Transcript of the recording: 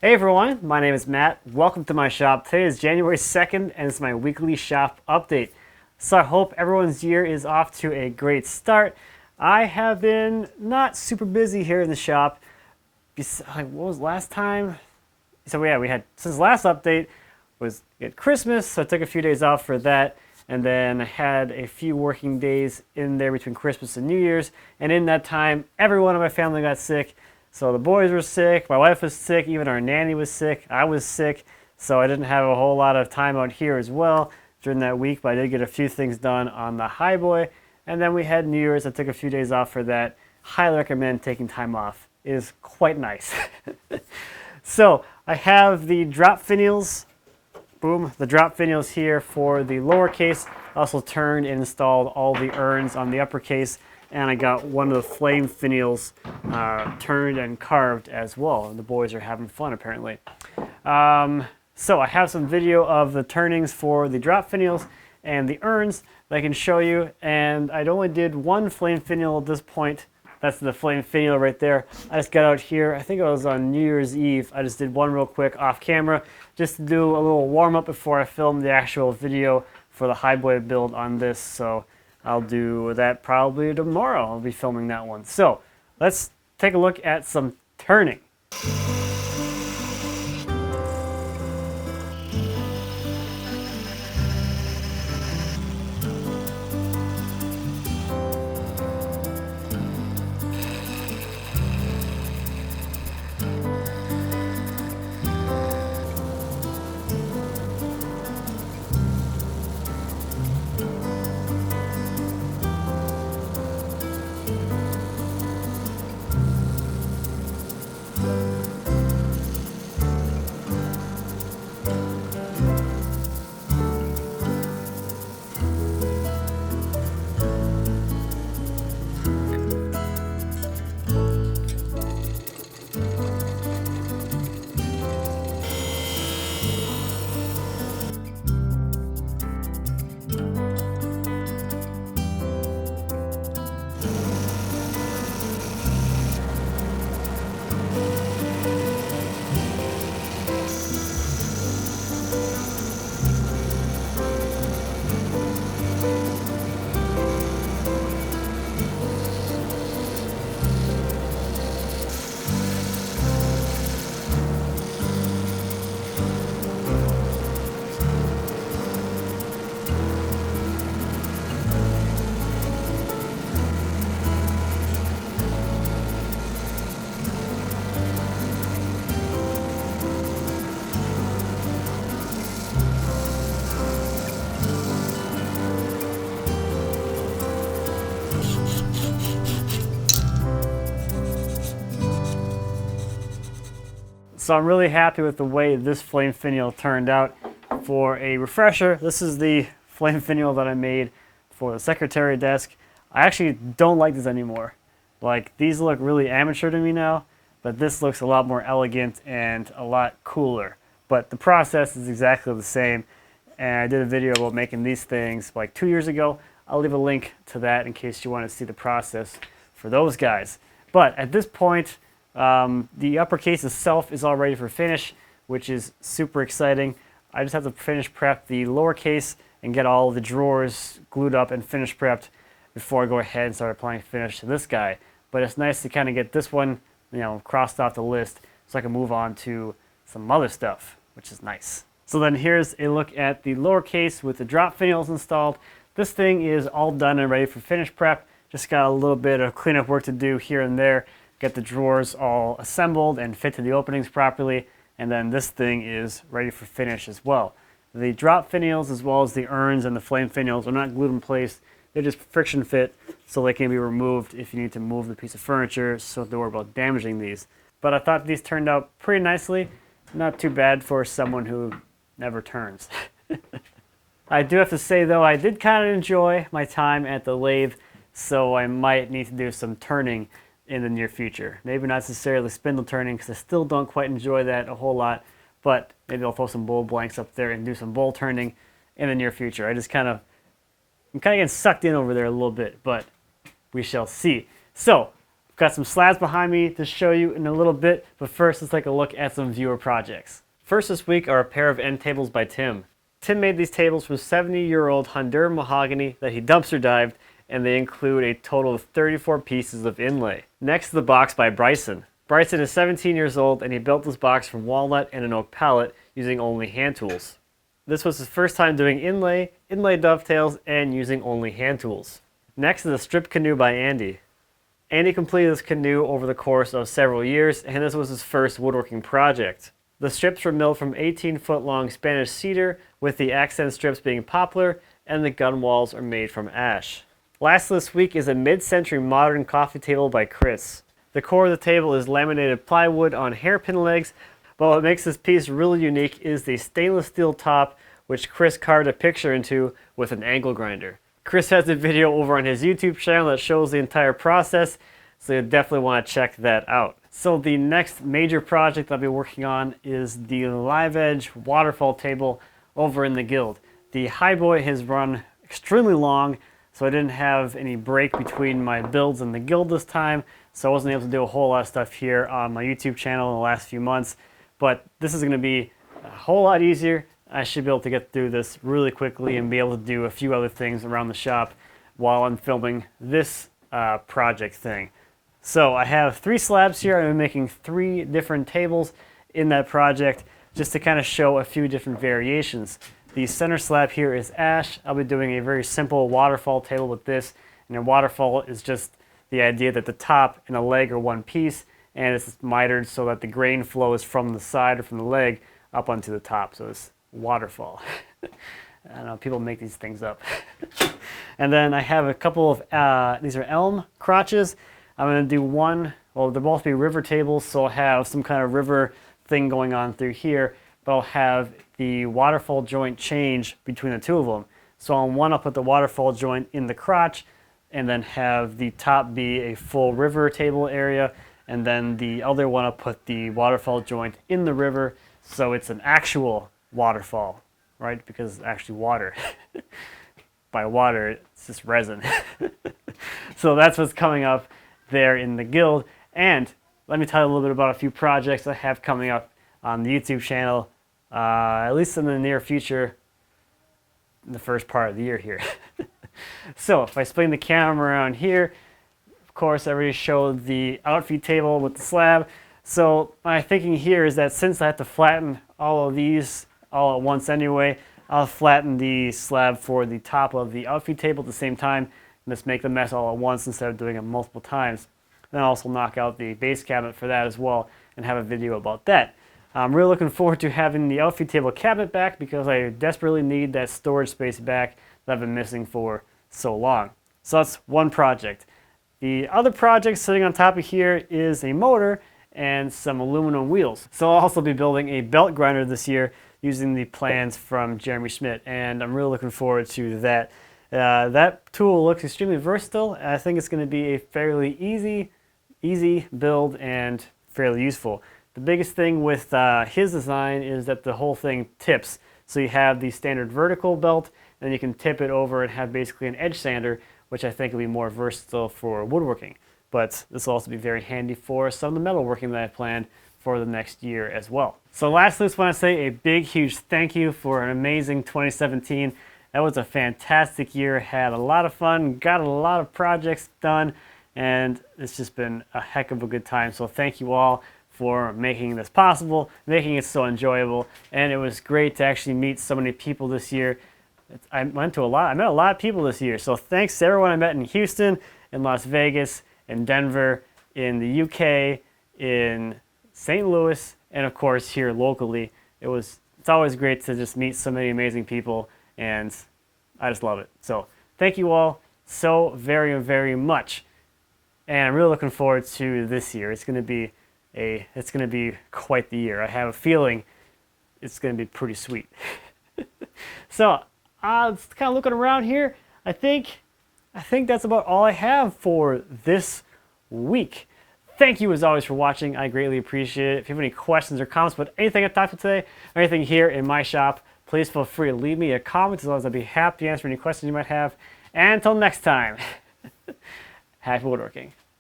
Hey everyone, my name is Matt. Welcome to my shop. Today is January 2nd and it's my weekly shop update. So I hope everyone's year is off to a great start. I have been not super busy here in the shop. What was last time? So yeah, we had, since the last update was at Christmas, so I took a few days off for that. And then I had a few working days in there between Christmas and New Year's. And in that time, everyone in my family got sick. So the boys were sick, my wife was sick, even our nanny was sick, I was sick. So I didn't have a whole lot of time out here as well during that week, but I did get a few things done on the Highboy. And then we had New Year's. I took a few days off for that. Highly recommend taking time off. It is quite nice. So I have the drop finials. Boom, the drop finials here for the lowercase. I also turned and installed all the urns on the uppercase, and I got one of the flame finials turned and carved as well. And the boys are having fun apparently. So I have some video of the turnings for the drop finials and the urns that I can show you. And I only did one flame finial at this point. That's the flame finial right there. I just got out here, I think it was on New Year's Eve. I just did one real quick off camera just to do a little warm up before I film the actual video for the Highboy build on this. So I'll do that probably tomorrow. I'll be filming that one. So let's take a look at some turning. So I'm really happy with the way this flame finial turned out. For a refresher, this is the flame finial that I made for the secretary desk. I actually don't like this anymore. Like, these look really amateur to me now, but this looks a lot more elegant and a lot cooler. But the process is exactly the same. And I did a video about making these things like 2 years ago. I'll leave a link to that in case you want to see the process for those guys. But at this point, the uppercase itself is all ready for finish, which is super exciting. I just have to finish prep the lowercase and get all the drawers glued up and finish prepped before I go ahead and start applying finish to this guy. But it's nice to kind of get this one, crossed off the list so I can move on to some other stuff, which is nice. So then here's a look at the lowercase with the drop finials installed. This thing is all done and ready for finish prep. Just got a little bit of cleanup work to do here and there. Get the drawers all assembled and fit to the openings properly, and then this thing is ready for finish as well. The drop finials as well as the urns and the flame finials are not glued in place. They're just friction fit, so they can be removed if you need to move the piece of furniture, so don't worry about damaging these. But I thought these turned out pretty nicely. Not too bad for someone who never turns. I do have to say though, I did kind of enjoy my time at the lathe, so I might need to do some turning in the near future. Maybe not necessarily spindle turning, because I still don't quite enjoy that a whole lot, but maybe I'll throw some bowl blanks up there and do some bowl turning in the near future. I'm kind of getting sucked in over there a little bit, but we shall see. So I've got some slabs behind me to show you in a little bit, but first let's take a look at some viewer projects. First this week are a pair of end tables by Tim. Tim made these tables from 70-year-old Honduran mahogany that he dumpster dived, and they include a total of 34 pieces of inlay. Next is the box by Bryson. Bryson is 17 years old, and he built this box from walnut and an oak pallet using only hand tools. This was his first time doing inlay dovetails, and using only hand tools. Next is a strip canoe by Andy. Andy completed this canoe over the course of several years, and this was his first woodworking project. The strips were milled from 18-foot long Spanish cedar, with the accent strips being poplar, and the gun walls are made from ash. Last this week is a mid-century modern coffee table by Chris. The core of the table is laminated plywood on hairpin legs, but what makes this piece really unique is the stainless steel top, which Chris carved a picture into with an angle grinder. Chris has a video over on his YouTube channel that shows the entire process, so you definitely want to check that out. So the next major project I'll be working on is the Live Edge waterfall table over in the Guild. The Highboy has run extremely long, so I didn't have any break between my builds and the Guild this time, so I wasn't able to do a whole lot of stuff here on my YouTube channel in the last few months. But this is going to be a whole lot easier. I should be able to get through this really quickly and be able to do a few other things around the shop while I'm filming this project thing. So I have 3 slabs here. I'm making 3 different tables in that project just to kind of show a few different variations. The center slab here is ash. I'll be doing a very simple waterfall table with this. And a waterfall is just the idea that the top and a leg are one piece, and it's mitered so that the grain flows from the side or from the leg up onto the top. So it's waterfall. I don't know, people make these things up. And then I have a couple of, these are elm crotches. I'm going to do one, well, they'll both be river tables, so I'll have some kind of river thing going on through here, but I'll have the waterfall joint change between the two of them. So on one, I'll put the waterfall joint in the crotch, and then have the top be a full river table area, and then the other one, I'll put the waterfall joint in the river, so it's an actual waterfall, right? Because it's actually water. By water, it's just resin. So that's what's coming up there in the Guild. And let me tell you a little bit about a few projects I have coming up on the YouTube channel, at least in the near future, in the first part of the year here. So if I spin the camera around here, of course I already showed the outfeed table with the slab. So my thinking here is that since I have to flatten all of these all at once anyway, I'll flatten the slab for the top of the outfeed table at the same time, and just make the mess all at once instead of doing it multiple times. Then I'll also knock out the base cabinet for that as well and have a video about that. I'm really looking forward to having the outfeed table cabinet back because I desperately need that storage space back that I've been missing for so long. So that's one project. The other project sitting on top of here is a motor and some aluminum wheels. So I'll also be building a belt grinder this year using the plans from Jeremy Schmidt, and I'm really looking forward to that. That tool looks extremely versatile, and I think it's going to be a fairly easy build and fairly useful. The biggest thing with his design is that the whole thing tips. So you have the standard vertical belt, and you can tip it over and have basically an edge sander, which I think will be more versatile for woodworking. But this will also be very handy for some of the metalworking that I planned for the next year as well. So lastly, I just want to say a big, huge thank you for an amazing 2017. That was a fantastic year. Had a lot of fun, got a lot of projects done, and it's just been a heck of a good time. So thank you all for making this possible, making it so enjoyable, and it was great to actually meet so many people this year. I met a lot of people this year, so thanks to everyone I met in Houston, in Las Vegas, in Denver, in the UK, in St. Louis, and of course here locally. It's always great to just meet so many amazing people, and I just love it. So thank you all so very, very much, and I'm really looking forward to this year. It's going to be quite the year. I have a feeling it's going to be pretty sweet. So just kind of looking around here, I think that's about all I have for this week. Thank you as always for watching. I greatly appreciate it. If you have any questions or comments about anything I talked about today or anything here in my shop, please feel free to leave me a comment, as well as I'd be happy to answer any questions you might have. And until next time, happy woodworking.